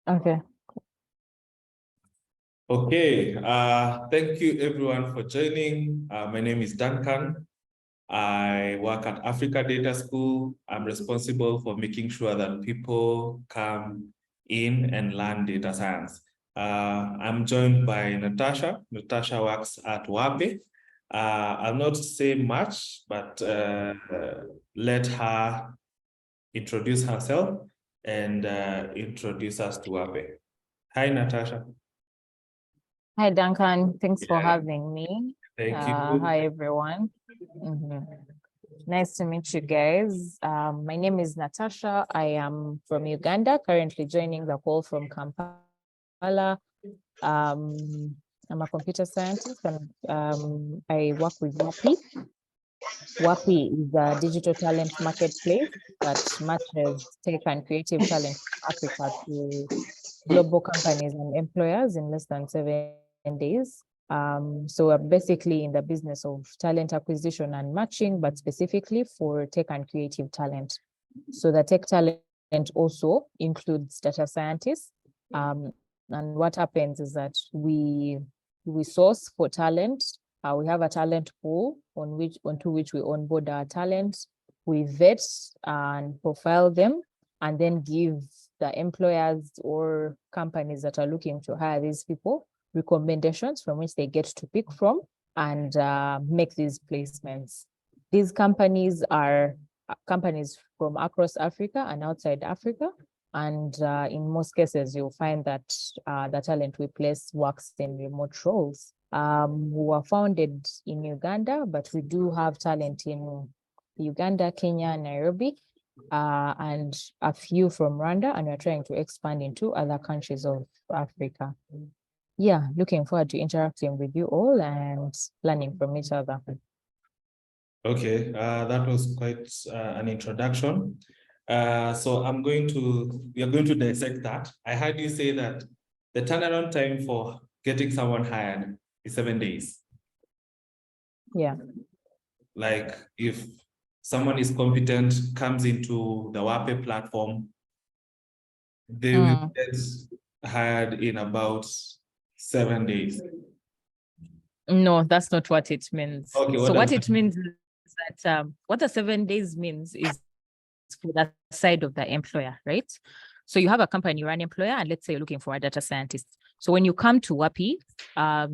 Okay. Okay, thank you everyone for joining. My name is Duncan. I work at Africa Data School. I'm responsible for making sure that people come in and learn data science. I'm joined by Natasha. Natasha works at Waape. I'll not say much, but let her introduce herself and introduce us to Waape. Hi, Natasha. Hi, Duncan. Thanks for having me. Thank you. Hi, everyone. Nice to meet you guys. My name is Natasha. I am from Uganda, currently joining the call from Kampala. I'm a computer scientist and I work with Waape. Waape is a digital talent marketplace that matches tech and creative talent in Africa to global companies and employers in less than 7 days. So we're basically in the business of talent acquisition and matching, but specifically for tech and creative talent. So the tech talent also includes data scientists. And what happens is that we source for talent. We have a talent pool onto which we onboard our talent. We vet and profile them, and then give the employers or companies that are looking to hire these people recommendations from which they get to pick from and make these placements. These companies are companies from across Africa and outside Africa. And in most cases, you'll find that the talent we place works in remote roles. We were founded in Uganda, but we do have talent in Uganda, Kenya, Nairobi, and a few from Rwanda, and we're trying to expand into other countries of Africa. Yeah, looking forward to interacting with you all and learning from each other. Okay, that was quite an introduction. So we are going to dissect that. I heard you say that the turnaround time for getting someone hired is 7 days. Yeah. Like if someone is competent, comes into the Waape platform, they will get hired in about 7 days. No, that's not what it means. Okay, so what it means is that what the 7 days means is for that side of the employer, right? So you have a company, you're an employer, and let's say you're looking for a data scientist. So when you come to Waape,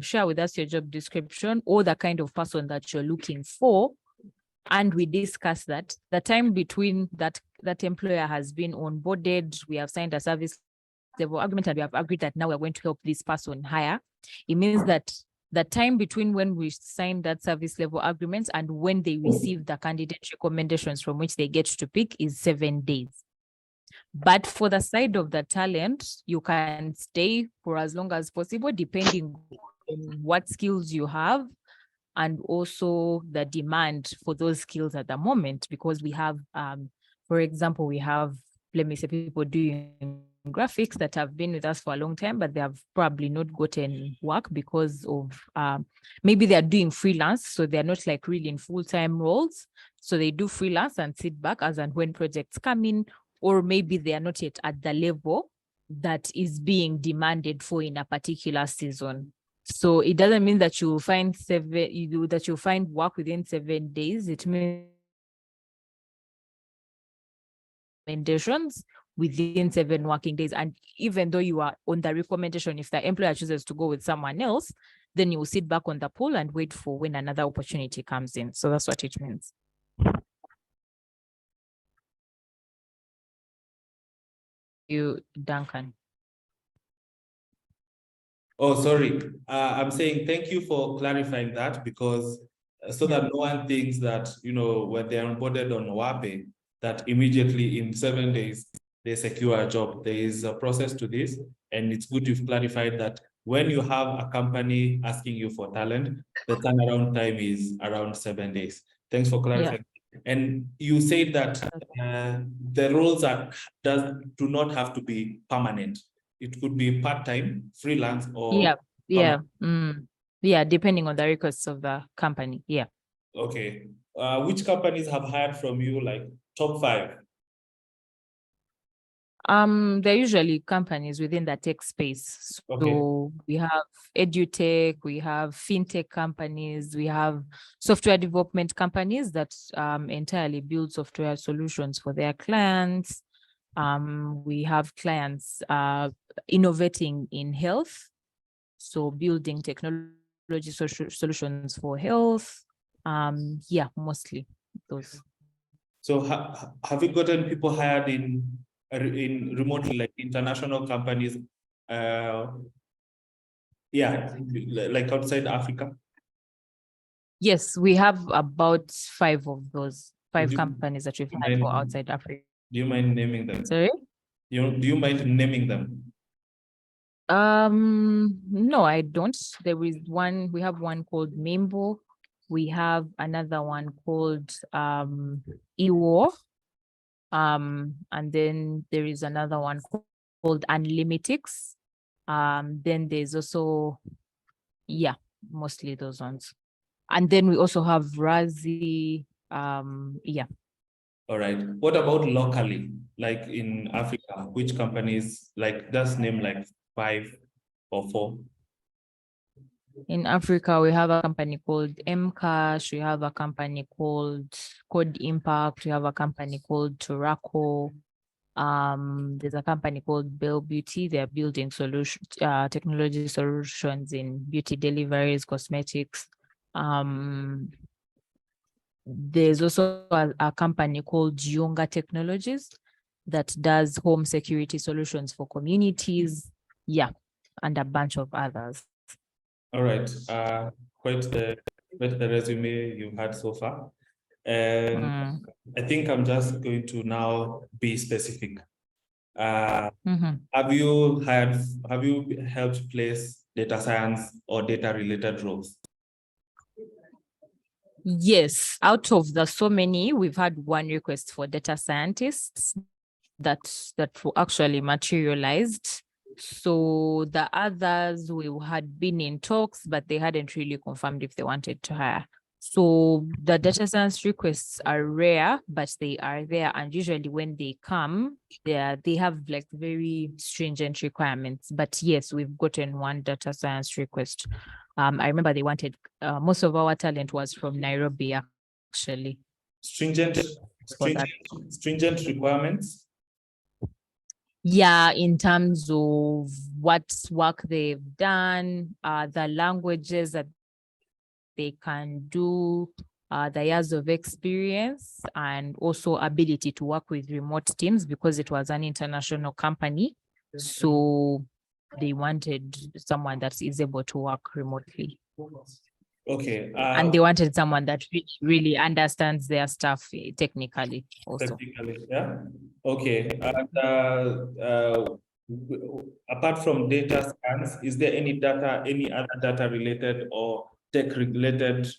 share with us your job description or the kind of person that you're looking for, and we discuss that. The time between that employer has been onboarded, we have signed a service level agreement, and we have agreed that now we're going to help this person hire. It means that the time between when we sign that service level agreement and when they receive the candidate recommendations from which they get to pick is 7 days. But for the side of the talent, you can stay for as long as possible, depending on what skills you have and also the demand for those skills at the moment, because we have, for example, we have, let me say, people doing graphics that have been with us for a long time, but they have probably not gotten work because of maybe they're doing freelance, so they're not like really in full-time roles, so they do freelance and sit back as and when projects come in, or maybe they are not yet at the level that is being demanded for in a particular season. So it doesn't mean that you'll find work within 7 days. It means recommendations within 7 working days. And even though you are on the recommendation, if the employer chooses to go with someone else, then you will sit back on the pool and wait for when another opportunity comes in. So that's what it means. You, Duncan. Oh, sorry. I'm saying thank you for clarifying that, because so that no one thinks that, when they're onboarded on Waape, that immediately in 7 days, they secure a job. There is a process to this, and it's good you've clarified that when you have a company asking you for talent, the turnaround time is around 7 days. Thanks for clarifying. Yeah. And you said that the roles do not have to be permanent. It could be part-time, freelance, or yeah, depending on the requests of the company. Yeah. Okay. Which companies have hired from you, like top 5? They're usually companies within the tech space. Okay. So we have edutech, we have fintech companies, we have software development companies that entirely build software solutions for their clients. We have clients innovating in health, so building technology solutions for health. Yeah, mostly those. So have you gotten people hired in remotely, like international companies? Yeah, like outside Africa? Yes, we have about 5 of those, Would 5 you companies that we've do you had for mind- outside Africa. Do you mind naming them? Sorry? Do you mind naming them? No, I don't. There is one, we have one called Mimbo. We have another one called Iwo. And then there is another one called Unlimitix. Then there's also, yeah, mostly those ones. And then we also have Razi. Yeah. All right. What about locally, like in Africa? Which companies, like just name like 5 or 4? In Africa, we have a company called Mcash. We have a company called Code Impact. We have a company called Turaco. There's a company called Bell Beauty. They're building technology solutions in beauty deliveries, cosmetics. There's also a company called Yunga Technologies that does home security solutions for communities. Yeah, and a bunch of others. All right. Quite the resume you've had so far. And I think I'm just going to now be specific. Have you helped place data science or data related roles? Yes, out of the so many, we've had one request for data scientists that actually materialized. So the others, we had been in talks, but they hadn't really confirmed if they wanted to hire. So the data science requests are rare, but they are there. And usually when they come, they have like very stringent requirements. But yes, we've gotten one data science request. I remember they wanted, most of our talent was from Nairobi, actually. Stringent requirements? Yeah, in terms of what work they've done, the languages that they can do, the years of experience, and also ability to work with remote teams because it was an international company. So they wanted someone that is able to work remotely. Okay. And they wanted someone that really understands their stuff technically also. Technically, yeah. Okay. And apart from data science, is there any other data related or tech related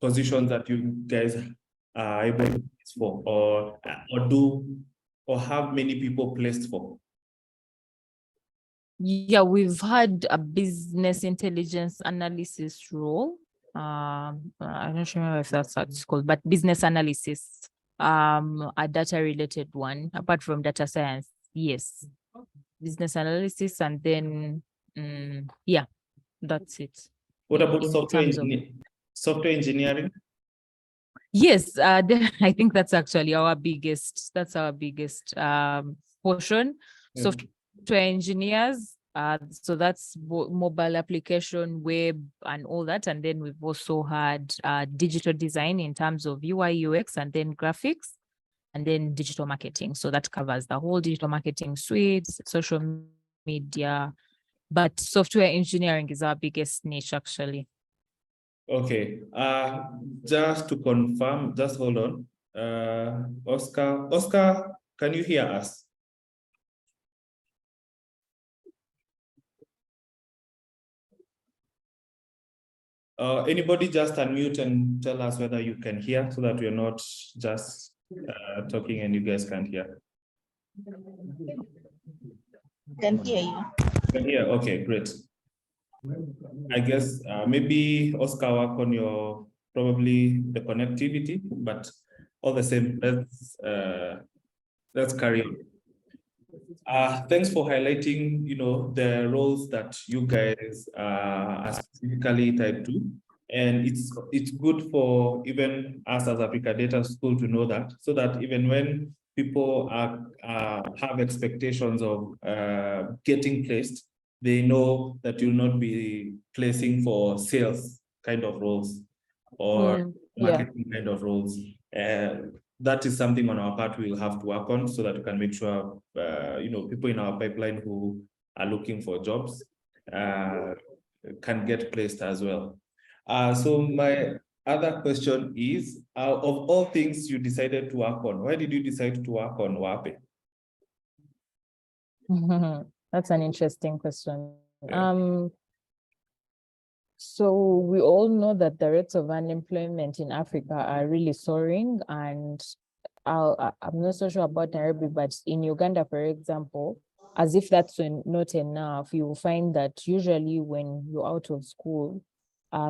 positions that you guys are able to place for or have many people placed for? Yeah, we've had a business intelligence analysis role. I'm not sure if that's what it's called, but business analysis, a data related one, apart from data science. Yes, business analysis, and then yeah, that's it. What about software engineering? Yes, I think that's actually our biggest portion. Software engineers, so that's mobile application, web, and all that. And then we've also had digital design in terms of UI, UX, and then graphics, and then digital marketing. So that covers the whole digital marketing suite, social media. But software engineering is our biggest niche, actually. Okay. Just to confirm, just hold on. Oscar, can you hear us? Anybody just unmute and tell us whether you can hear so that we're not just talking and you guys can't hear. Can hear you. Can hear, okay, great. I guess maybe Oscar work on your, probably the connectivity, but all the same, let's let's carry on. Thanks for highlighting, the roles that you guys are specifically tied to. And it's good for even us as Africa Data School to know that, so that even when people have expectations of getting placed, they know that you'll not be placing for sales kind of roles or marketing kind of roles. That is something on our part we'll have to work on, so that we can make sure people in our pipeline who are looking for jobs can get placed as well. So my other question is, of all things you decided to work on, why did you decide to work on Waape? That's an interesting question. Yeah. So we all know that the rates of unemployment in Africa are really soaring, and I'm not so sure about Nairobi, but in Uganda, for example, as if that's not enough, you will find that usually when you're out of school,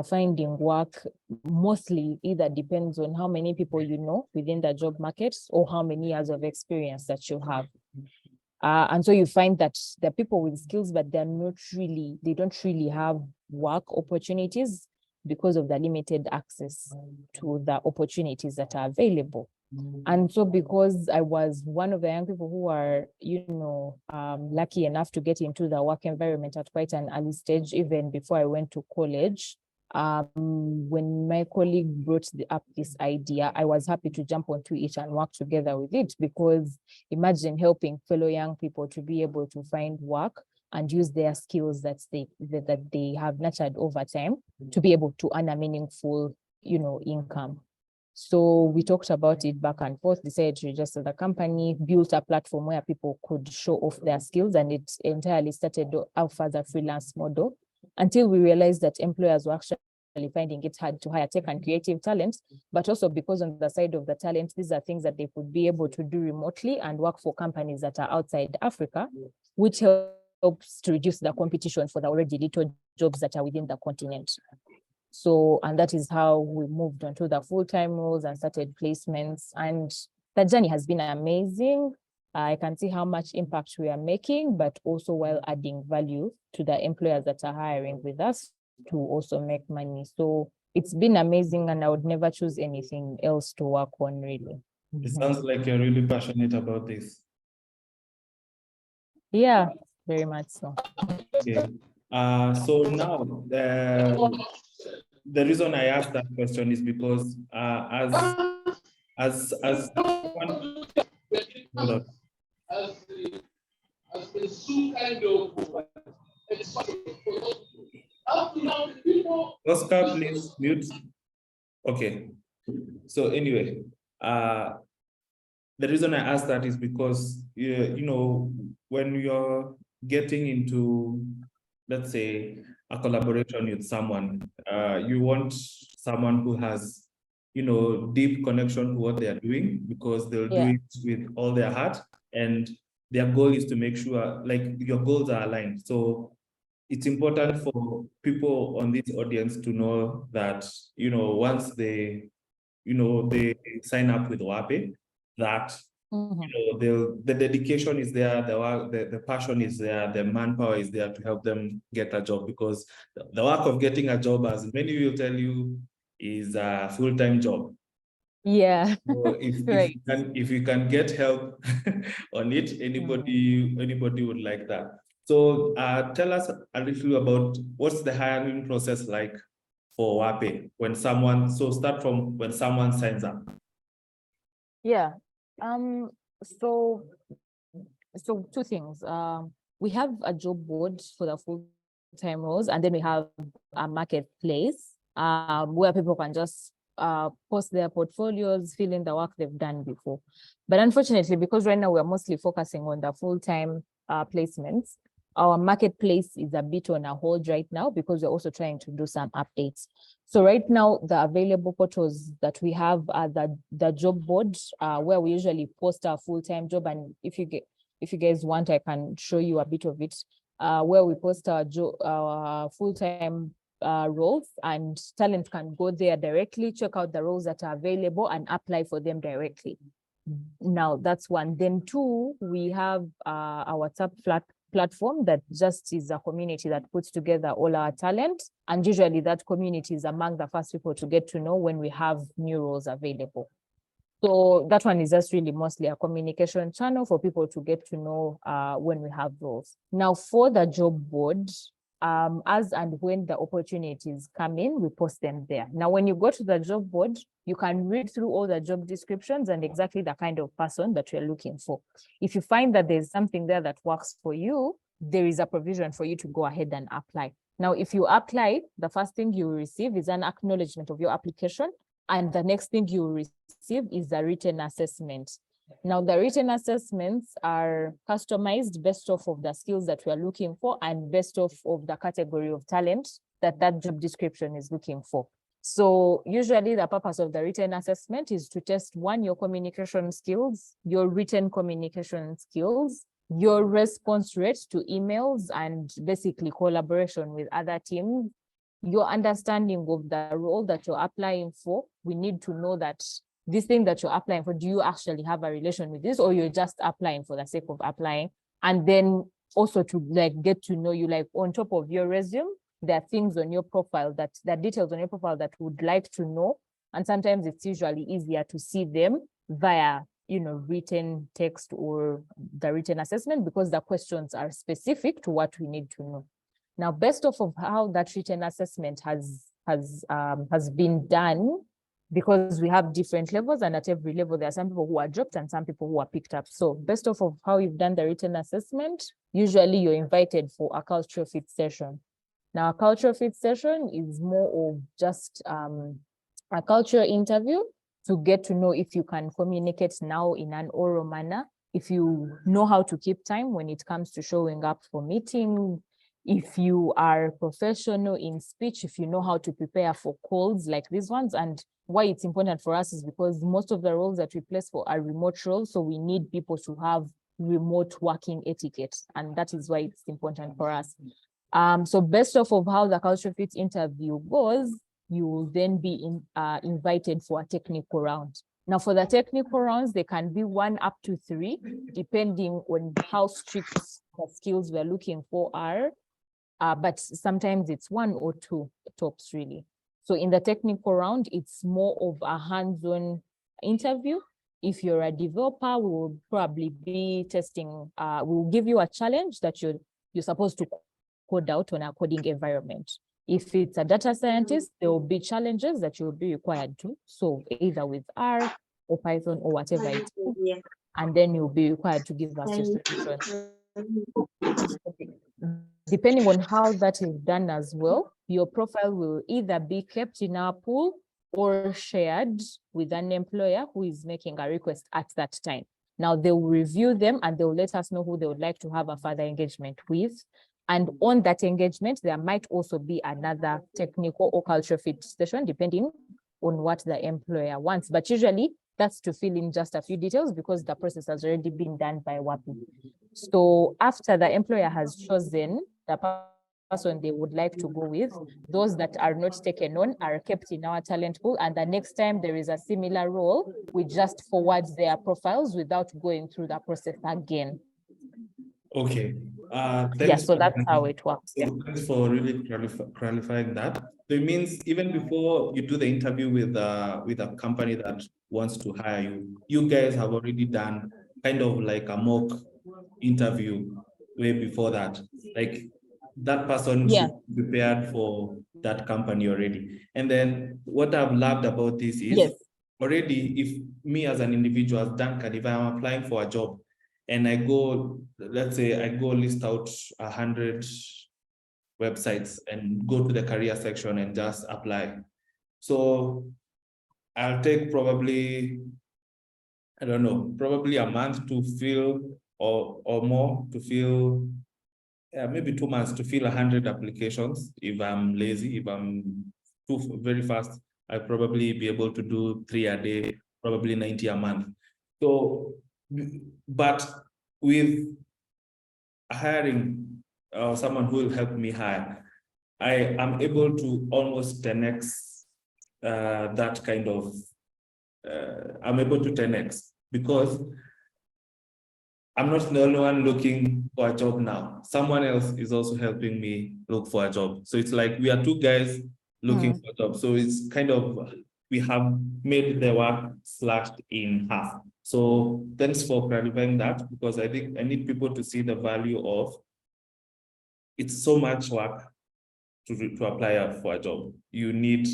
finding work mostly either depends on how many people you know within the job market or how many years of experience that you have. And so you find that there are people with skills, but they don't really have work opportunities because of the limited access to the opportunities that are available. And so because I was one of the young people who are, lucky enough to get into the work environment at quite an early stage, even before I went to college, when my colleague brought up this idea, I was happy to jump onto it and work together with it, because imagine helping fellow young people to be able to find work and use their skills that they have nurtured over time to be able to earn a meaningful, income. So we talked about it back and forth, decided to register the company, built a platform where people could show off their skills, and it entirely started off as a freelance model until we realized that employers were actually finding it hard to hire tech and creative talent, but also because on the side of the talent, these are things that they could be able to do remotely and work for companies that are outside Africa, which helps to reduce the competition for the already little jobs that are within the continent. So, and that is how we moved on to the full-time roles and started placements. And the journey has been amazing. I can see how much impact we are making, but also while adding value to the employers that are hiring with us to also make money. So it's been amazing, and I would never choose anything else to work on, really. It sounds like you're really passionate about this. Yeah, very much so. Okay. So now the reason I asked that question is because as someone, hold on. Oscar, please mute. Okay. So anyway, the reason I asked that is because when you're getting into, let's say, a collaboration with someone, you want someone who has, deep connection to what they are doing, because they'll do it with all their heart, and their goal is to make sure, like, your goals are aligned. So it's important for people on this audience to know that, once they sign up with Waape, that the dedication is there, the passion is there, the manpower is there to help them get a job, because the work of getting a job, as many will tell you, is a full-time job. Yeah. So if you can get help on it, anybody would like that. So tell us a little about what's the hiring process like for Waape when someone, so start from when someone signs up. Yeah. So two things. We have a job board for the full-time roles, and then we have a marketplace where people can just post their portfolios, fill in the work they've done before. But unfortunately, because right now we're mostly focusing on the full-time placements, our marketplace is a bit on a hold right now because we're also trying to do some updates. So right now, the available portals that we have are the job board, where we usually post our full-time job. And if you guys want, I can show you a bit of it, where we post our full-time roles, and talent can go there directly, check out the roles that are available and apply for them directly. Now that's one. Then two, we have our WhatsApp platform that just is a community that puts together all our talent. And usually that community is among the first people to get to know when we have new roles available. So that one is just really mostly a communication channel for people to get to know when we have roles. Now for the job board, as and when the opportunities come in, we post them there. Now, when you go to the job board, you can read through all the job descriptions and exactly the kind of person that you're looking for. If you find that there's something there that works for you, there is a provision for you to go ahead and apply. Now, if you apply, the first thing you will receive is an acknowledgement of your application. And the next thing you will receive is a written assessment. Now, the written assessments are customized based off of the skills that we are looking for and based off of the category of talent that that job description is looking for. So usually the purpose of the written assessment is to test one, your communication skills, your written communication skills, your response rate to emails, and basically collaboration with other teams, your understanding of the role that you're applying for. We need to know that this thing that you're applying for, do you actually have a relation with this, or you're just applying for the sake of applying? And then also to like get to know you, like on top of your resume, there are things on your profile that details on your profile that would like to know. And sometimes it's usually easier to see them via, you know, written text or the written assessment, because the questions are specific to what we need to know. Now, based off of how that written assessment has been done, because we have different levels, and at every level, there are some people who are dropped and some people who are picked up. So based off of how you've done the written assessment, usually you're invited for a cultural fit session. Now, a cultural fit session is more of just a cultural interview to get to know if you can communicate now in an oral manner, if you know how to keep time when it comes to showing up for meetings, if you are professional in speech, if you know how to prepare for calls like these ones. And why it's important for us is because most of the roles that we place for are remote roles. So we need people to have remote working etiquette. And that is why it's important for us. So based off of how the cultural fit interview goes, you will then be invited for a technical round. Now for the technical rounds, they can be 1 up to 3, depending on how strict the skills we're looking for are. But sometimes it's 1 or 2 tops really. So in the technical round, it's more of a hands-on interview. If you're a developer, we will probably be testing, we'll give you a challenge that you're supposed to code out on a coding environment. If it's a data scientist, there will be challenges that you'll be required to solve either with R or Python or whatever it is. And then you'll be required to give us your solution. Depending on how that is done as well, your profile will either be kept in our pool or shared with an employer who is making a request at that time. Now they will review them and they will let us know who they would like to have a further engagement with. And on that engagement, there might also be another technical or cultural fit session, depending on what the employer wants. But usually that's to fill in just a few details because the process has already been done by Waape. So after the employer has chosen the person they would like to go with, those that are not taken on are kept in our talent pool. And the next time there is a similar role, we just forward their profiles without going through the process again. Okay. Yeah, so that's how it works. Yeah. Thanks for really clarifying that. So it means even before you do the interview with a company that wants to hire you, you guys have already done kind of like a mock interview way before that. Like that person should be prepared for that company already. And then what I've loved about this is already if me as an individual, as Duncan, if I'm applying for a job, and I go, let's say I go list out 100 websites and go to the career section and just apply. So I'll take probably, I don't know, probably a month to fill or more to fill, maybe 2 months to fill 100 applications. If I'm lazy, if I'm too very fast, I'll probably be able to do 3 a day, probably 90 a month. So, but with hiring someone who will help me hire, I am able to almost 10x that kind of, I'm able to 10x because I'm not the only one looking for a job now. Someone else is also helping me look for a job. So it's like we are two guys looking for a job. So it's kind of, we have made the work slashed in half. So thanks for clarifying that, because I think I need people to see the value of it's so much work to apply for a job. You need,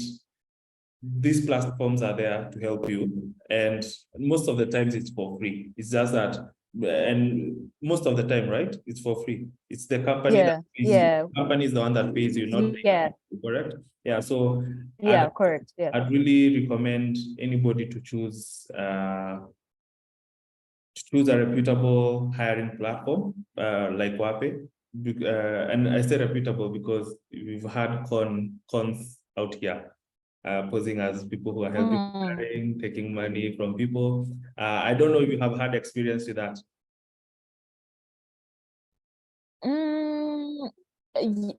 these platforms are there to help you, and most of the times it's for free. It's just that, and most of the time, right? It's for free. It's the company that pays you. The company is the one that pays you, not the correct? Yeah. So correct. Yeah. I'd really recommend anybody to choose a reputable hiring platform like Waape. And I say reputable because we've had cons out here, posing as people who are helping hiring, taking money from people. I don't know if you have had experience with that.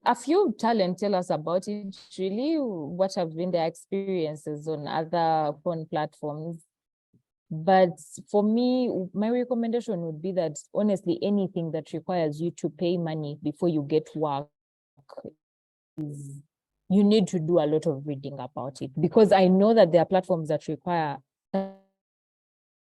A few talent tell us about it, really, what have been their experiences on other phone platforms. But for me, my recommendation would be that honestly, anything that requires you to pay money before you get work, you need to do a lot of reading about it, because I know that there are platforms that require a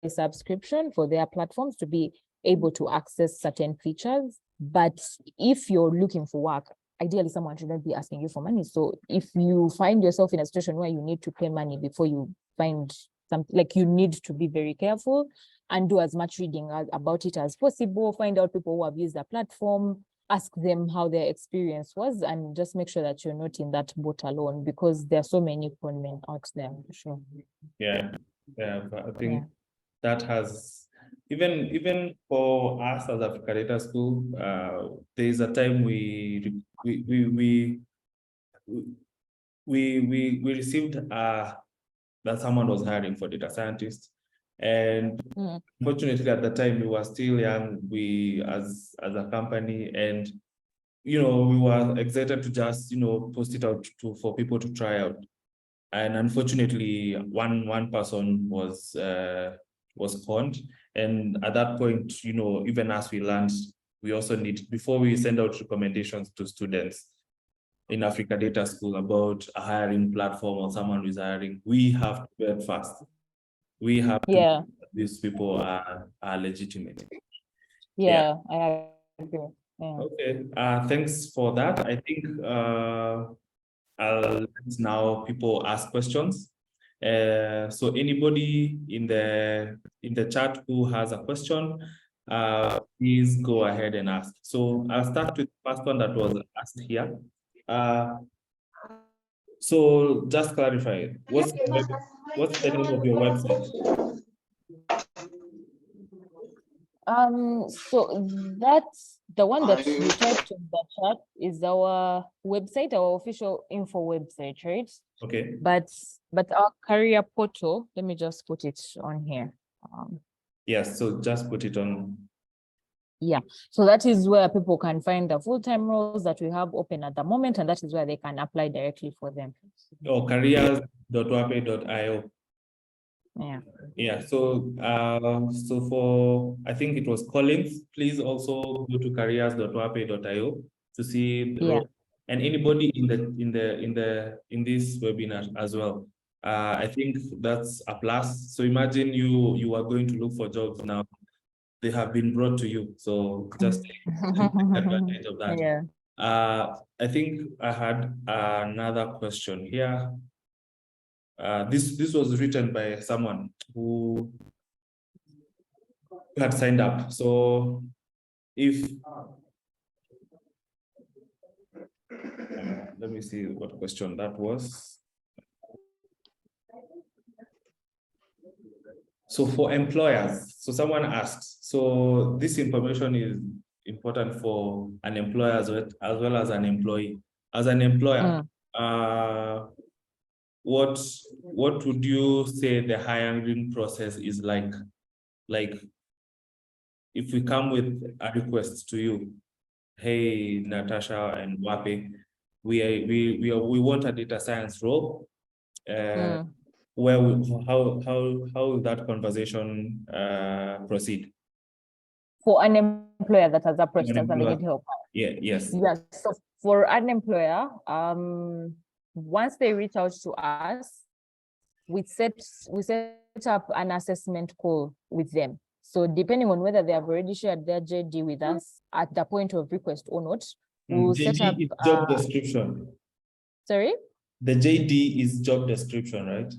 subscription for their platforms to be able to access certain features. But if you're looking for work, ideally someone shouldn't be asking you for money. So if you find yourself in a situation where you need to pay money before you find something, like, you need to be very careful and do as much reading about it as possible. Find out people who have used the platform, ask them how their experience was, and just make sure that you're not in that boat alone, because there are so many con men out there, for sure. Yeah, but I think that has, even for us as Africa Data School, there is a time we received that someone was hiring for data scientists, and unfortunately at the time we were still young, we as a company, and we were excited to just post it out for people to try out. And unfortunately, one person was conned. And at that point, even as we learned, we also need, before we send out recommendations to students in Africa Data School about a hiring platform or someone who's hiring, we have to vet fast. We have to, these people are legitimate. I agree. Okay, thanks for that. I think I'll let now people ask questions. So anybody in the chat who has a question, please go ahead and ask. So I'll start with the first one that was asked here. So just clarify, what's the name of your website? So that's the one that you typed in the chat is our website, our official info website, right? Okay. But our career portal, let me just put it on here. Yes, so just put it on. Yeah, so that is where people can find the full-time roles that we have open at the moment, and that is where they can apply directly for them. Oh, careers.waape.io. Yeah, so for, I think it was Collins, please also go to careers.waape.io to see the role. And anybody in this webinar as well. I think that's a plus. So imagine you are going to look for jobs now. They have been brought to you. So just take advantage of that. I think I had another question here. This was written by someone who had signed up. So if let me see what question that was. So for employers, so someone asked, so this information is important for an employer as well as an employee. As an employer, what would you say the hiring process is like? Like, if we come with a request to you, hey, Natasha and Waape, we want a data science role. how will that conversation proceed? For an employer that has approached us and they need help. Yes. Yes. So for an employer, once they reach out to us, we set up an assessment call with them. So depending on whether they have already shared their JD with us at the point of request or not, we'll set up JD is job description. Sorry? The JD is job description, right?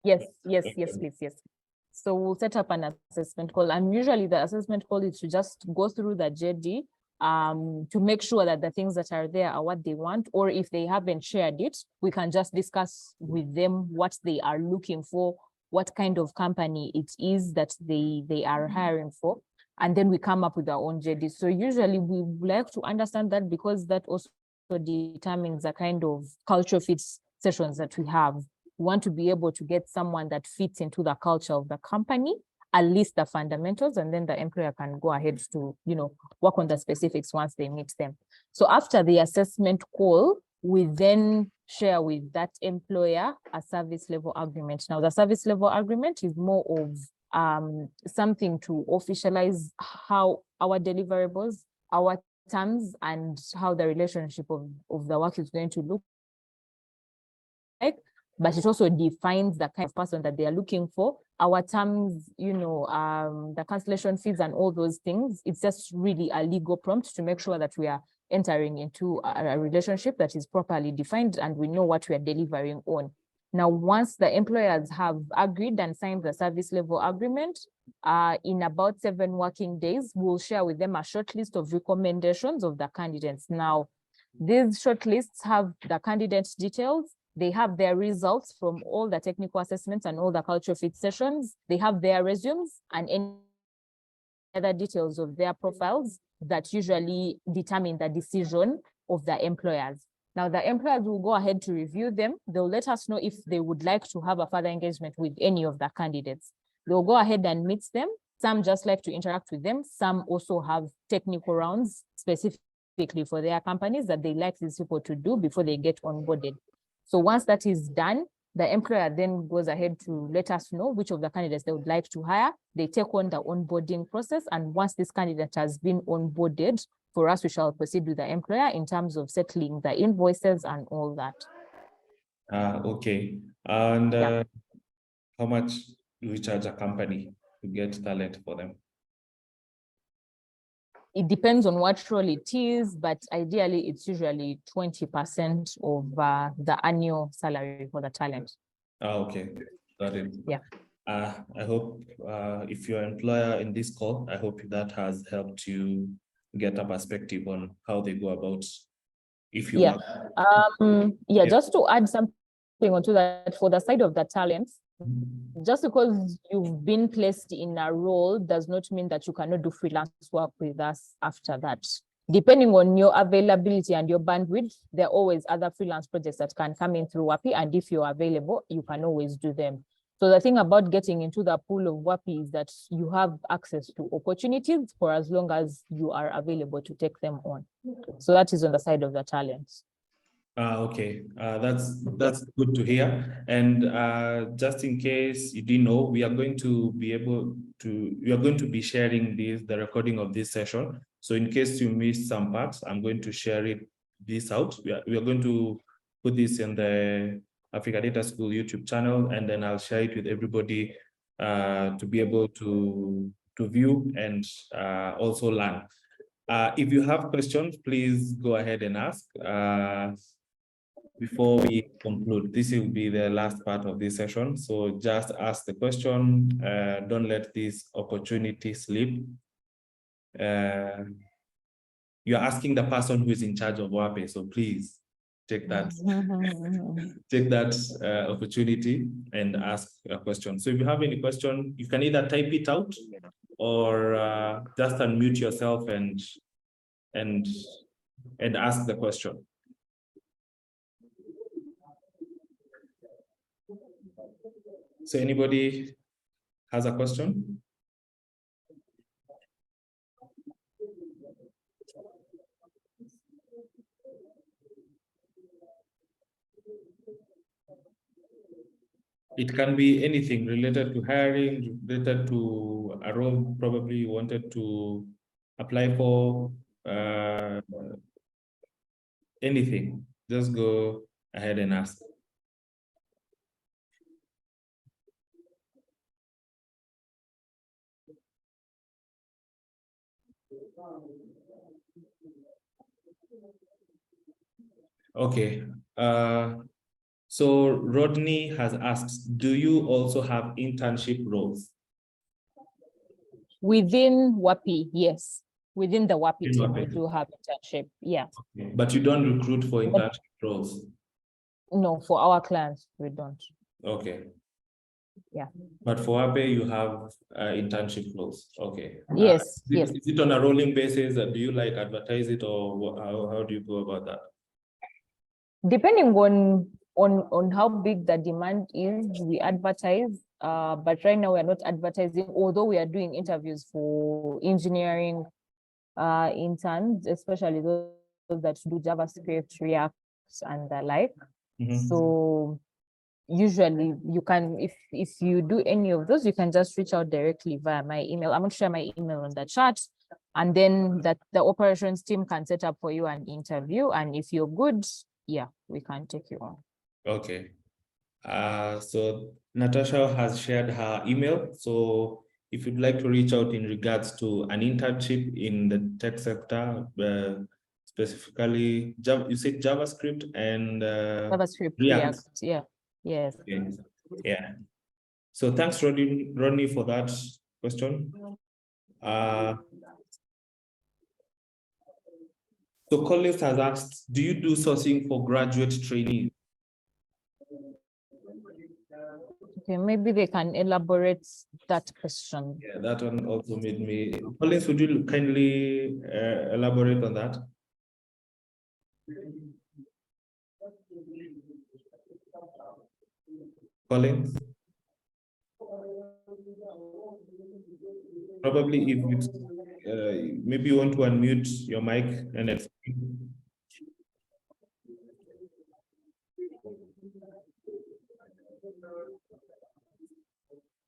Yes, please, yes. So we'll set up an assessment call, and usually the assessment call is to just go through the JD to make sure that the things that are there are what they want, or if they haven't shared it, we can just discuss with them what they are looking for, what kind of company it is that they are hiring for, and then we come up with our own JD. So usually we like to understand that, because that also determines the kind of culture fit sessions that we have. We want to be able to get someone that fits into the culture of the company, at least the fundamentals, and then the employer can go ahead to, work on the specifics once they meet them. So after the assessment call, we then share with that employer a service level agreement. Now, the service level agreement is more of something to officialize how our deliverables, our terms, and how the relationship of the work is going to look like. But it also defines the kind of person that they are looking for. Our terms, the cancellation fees and all those things, it's just really a legal prompt to make sure that we are entering into a relationship that is properly defined and we know what we are delivering on. Now, once the employers have agreed and signed the service level agreement, in about 7 working days, we'll share with them a short list of recommendations of the candidates. Now, these short lists have the candidates' details. They have their results from all the technical assessments and all the culture fit sessions. They have their resumes and any other details of their profiles that usually determine the decision of the employers. Now, the employers will go ahead to review them. They'll let us know if they would like to have a further engagement with any of the candidates. They'll go ahead and meet them. Some just like to interact with them. Some also have technical rounds specifically for their companies that they like these people to do before they get onboarded. So once that is done, the employer then goes ahead to let us know which of the candidates they would like to hire. They take on the onboarding process. And once this candidate has been onboarded, for us, we shall proceed with the employer in terms of settling the invoices and all that. Okay. And how much do we charge a company to get talent for them? It depends on what role it is, but ideally it's usually 20% of the annual salary for the talent. Okay, got it. Yeah. I hope if you're an employer in this call, I hope that has helped you get a perspective on how they go about if you just to add something onto that, for the side of the talents, just because you've been placed in a role does not mean that you cannot do freelance work with us after that. Depending on your availability and your bandwidth, there are always other freelance projects that can come in through Waape, and if you're available, you can always do them. So the thing about getting into the pool of Waape is that you have access to opportunities for as long as you are available to take them on. So that is on the side of the talents. Okay, that's good to hear. And just in case you didn't know, we are going to be sharing the recording of this session. So in case you missed some parts, I'm going to share this out. We are going to put this in the Africa Data School YouTube channel, and then I'll share it with everybody to be able to view and also learn. If you have questions, please go ahead and ask. Before we conclude, this will be the last part of this session. So just ask the question. Don't let this opportunity slip. You're asking the person who is in charge of Waape, so please take that, opportunity and ask a question. So if you have any question, you can either type it out or just unmute yourself and ask the question. So anybody has a question? It can be anything related to hiring, related to a role probably you wanted to apply for, anything. Just go ahead and ask. Okay. So Rodney has asked, do you also have internship roles? Within Waape, yes. Within the Waape In team, Waape. we do have internship. Yeah. But you don't recruit for internship roles? No, for our clients, we don't. Okay. Yeah. But for Waape, you have internship roles. Okay. Yes, yes. Is it on a rolling basis? Do you like advertise it, or how do you go about that? Depending on how big the demand is, we advertise. But right now we're not advertising, although we are doing interviews for engineering interns, especially those that do JavaScript, React, and the like. Mhm. So usually you can, if you do any of those, you can just reach out directly via my email. I'm going to share my email on the chat, and then that the operations team can set up for you an interview. And if you're good, yeah, we can take you on. Okay. So Natasha has shared her email. So if you'd like to reach out in regards to an internship in the tech sector, specifically, you said JavaScript and JavaScript, React. yeah, yes. Okay. Yeah. So thanks, Rodney, for that question. So Collins has asked, do you do sourcing for graduate trainees? Okay, maybe they can elaborate that question. Yeah, that one also made me. Collins, would you kindly elaborate on that? Collins? Probably if it's, maybe you want to unmute your mic and explain.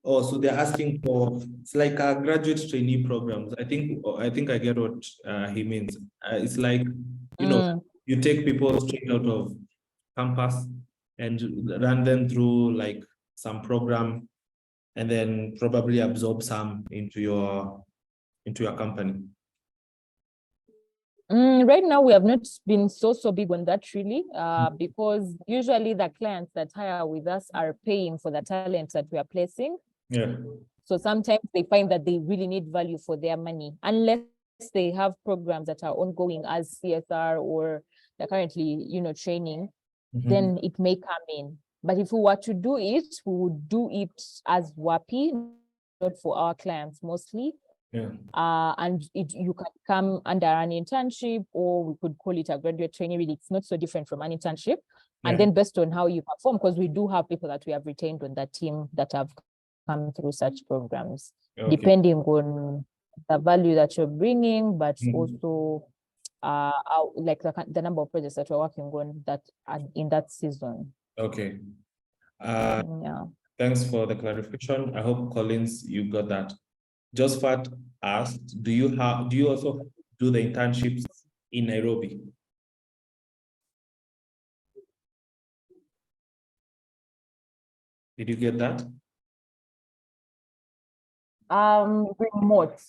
Oh, so they're asking for, it's like a graduate trainee programs. I think I get what he means. It's like, you know, you take people straight out of campus and run them through like some program, and then probably absorb some into your company. Right now, we have not been so big on that really, because usually the clients that hire with us are paying for the talent that we are placing. Yeah. So sometimes they find that they really need value for their money, unless they have programs that are ongoing as CSR, or they're currently, training, then it may come in. But if we were to do it, we would do it as Waape, not for our clients mostly. Yeah. And you can come under an internship, or we could call it a graduate training. Really, it's not so different from an internship. Yeah. And then based on how you perform, because we do have people that we have retained on that team that have come through such programs, depending on the value that you're bringing, but also like the number of projects that we're working on that in that season. Okay. Yeah. Thanks for the clarification. I hope, Collins, you got that. Josephat asked, do you also do the internships in Nairobi? Did you get that? Remote.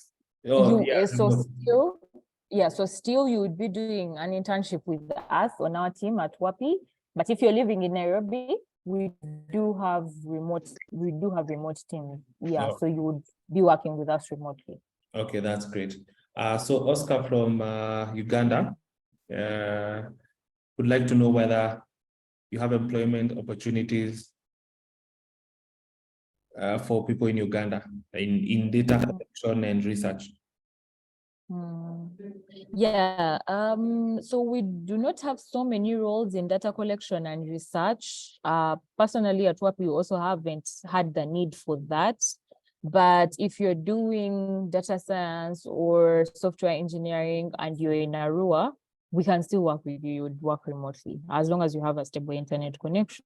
Oh, yeah, so remote. so still you would be doing an internship with us on our team at Waape. But if you're living in Nairobi, we do have remote teams. Yeah, Oh. so you would be working with us remotely. Okay, that's great. So Oscar from Uganda would like to know whether you have employment opportunities for people in Uganda in data collection and research. Yeah, so we do not have so many roles in data collection and research. Personally at Waape, we also haven't had the need for that. But if you're doing data science or software engineering and you're in Arua, we can still work with you. You would work remotely as long as you have a stable internet connection.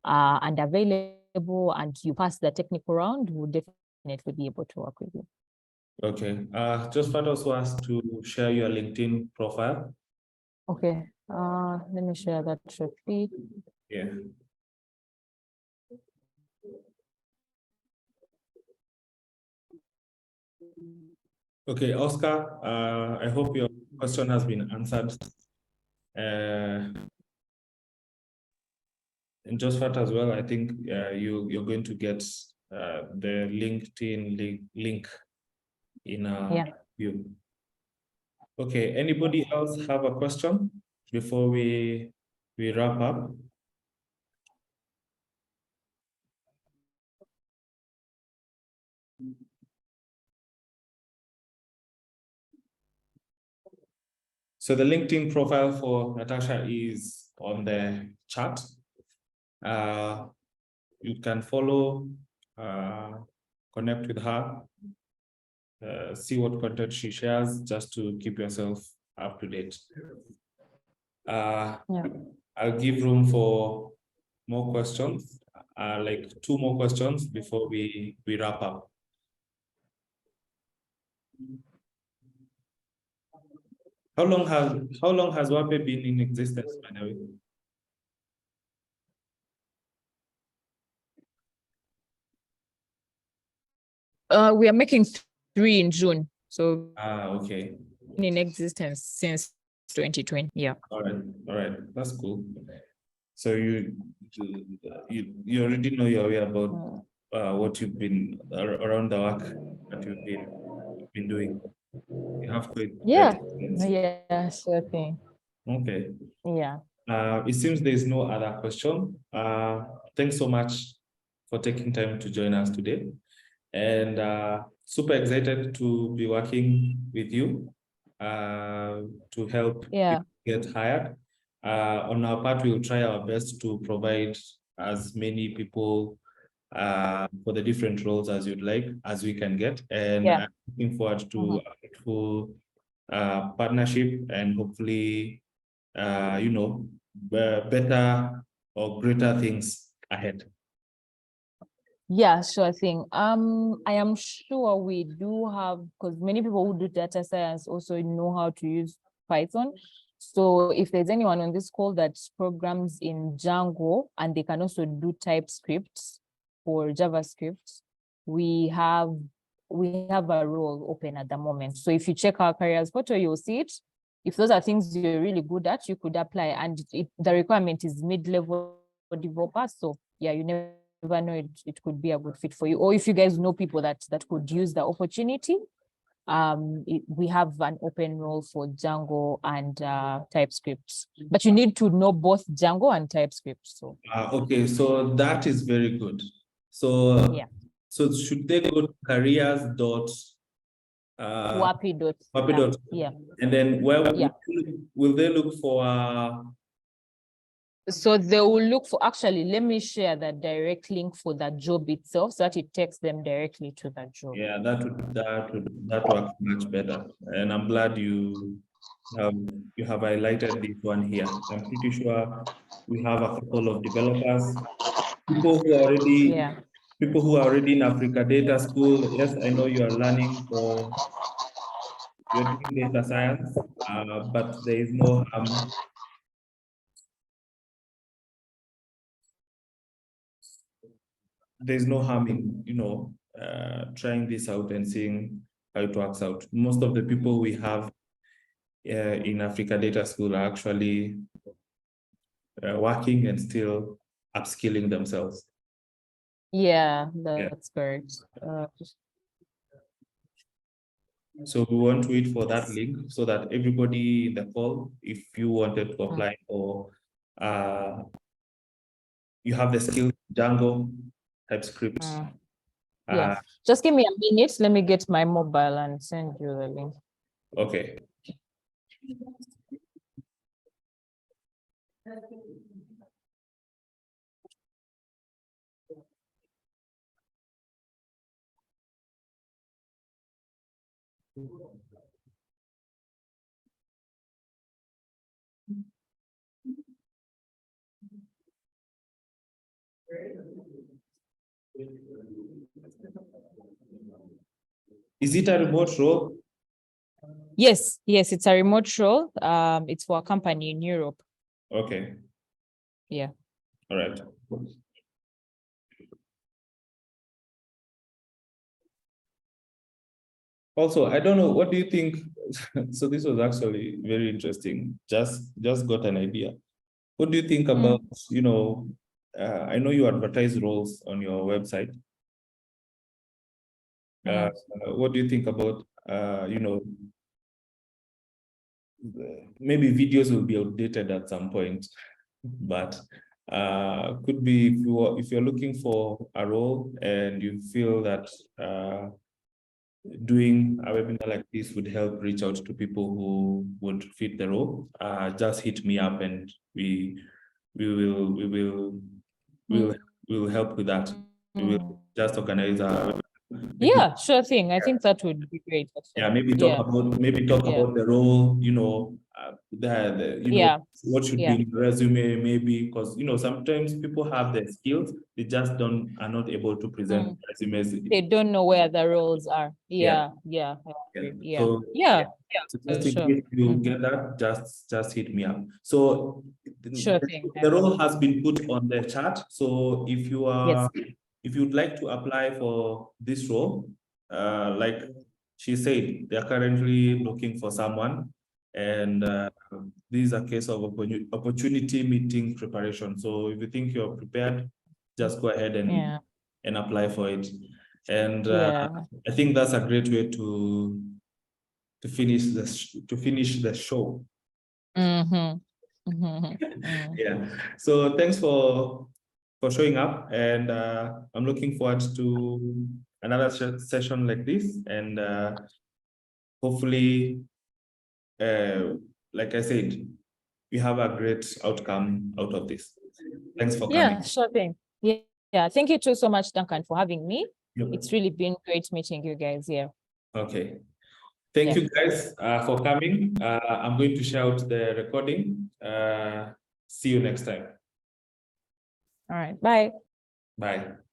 and available and you pass the technical round, we'll definitely be able to work with you. Okay. Just want also ask to share your LinkedIn profile. Okay, let me share that shortly. Yeah. Okay, Oscar, I hope your question has been answered. And Josephat as well, I think you're going to get the LinkedIn link in view. Okay, anybody else have a question before we wrap up? So the LinkedIn profile for Natasha is on the chat. You can follow, connect with her, see what content she shares, just to keep yourself up to date. I'll give room for more questions, like 2 more questions before we wrap up. How long has Waape been in existence, by the way? We are making 3 in June, so Okay. in existence since 2020. Yeah. All right, that's cool. So you already know your way about what you've been around the work that you've been doing. You have quite experience. Yeah, sure thing. Okay. Yeah. It seems there's no other question. Thanks so much for taking time to join us today. And super excited to be working with you to help get hired. On our part, we'll try our best to provide as many people for the different roles as you'd like, as we can get. And I'm looking forward to a fruitful partnership and hopefully, better or greater things ahead. Yeah, sure thing. I am sure we do have, because many people who do data science also know how to use Python. So if there's anyone on this call that programs in Django and they can also do TypeScript or JavaScript, we have a role open at the moment. So if you check our careers photo, you'll see it. If those are things you're really good at, you could apply. And the requirement is mid-level developer. So yeah, you never know, it could be a good fit for you. Or if you guys know people that could use the opportunity, we have an open role for Django and TypeScript. But you need to know both Django and TypeScript. So okay, so that is very good. So yeah. So should they go to careers dot Waape. Yeah. And then where will they look for so they will look for, actually, let me share the direct link for the job itself so that it takes them directly to the job. Yeah, that works much better. And I'm glad you have highlighted this one here. I'm pretty sure we have a couple of developers, people who are already in Africa Data School. Yes, I know you are learning for you're doing data science, but there is no there's no harm in trying this out and seeing how it works out. Most of the people we have in Africa Data School are actually working and still upskilling themselves. Yeah, that's correct. So we want to wait for that link so that everybody in the call, if you wanted to apply or you have the skills, Django, TypeScript. Yeah, just give me a minute. Let me get my mobile and send you the link. Okay. Is it a remote role? Yes, it's a remote role. It's for a company in Europe. Okay. Yeah. All right. Also, I don't know, what do you think? So this was actually very interesting. Just got an idea. What do you think about, I know you advertise roles on your website. What do you think about, maybe videos will be outdated at some point, but could be if you're looking for a role and you feel that doing a webinar like this would help reach out to people who would fit the role, just hit me up and we will help with that. We will just organize a Yeah, sure thing. I think that would be great. yeah, maybe talk about the role, what should be in the resume, maybe, because sometimes people have the skills, they just are not able to present resumes. They don't know where the roles are. Yeah. So just in sure. case you get that, just hit me up. So Sure thing. the role has been put on the chat. So if you are Yes. if you'd like to apply for this role, like she said, they're currently looking for someone, and this is a case of opportunity meeting preparation. So if you think you're prepared, just go ahead and apply for it. And I think that's a great way to finish the show. Yeah. So thanks for showing up, and I'm looking forward to another session like this, and hopefully, like I said, we have a great outcome out of this. Thanks for coming. Yeah, sure thing. Yeah. Thank you too so much, Duncan, for having me. Yep. It's really been great meeting you guys here. Okay. Thank you guys for coming. I'm going to share out the recording. See you next time. All right. Bye. Bye.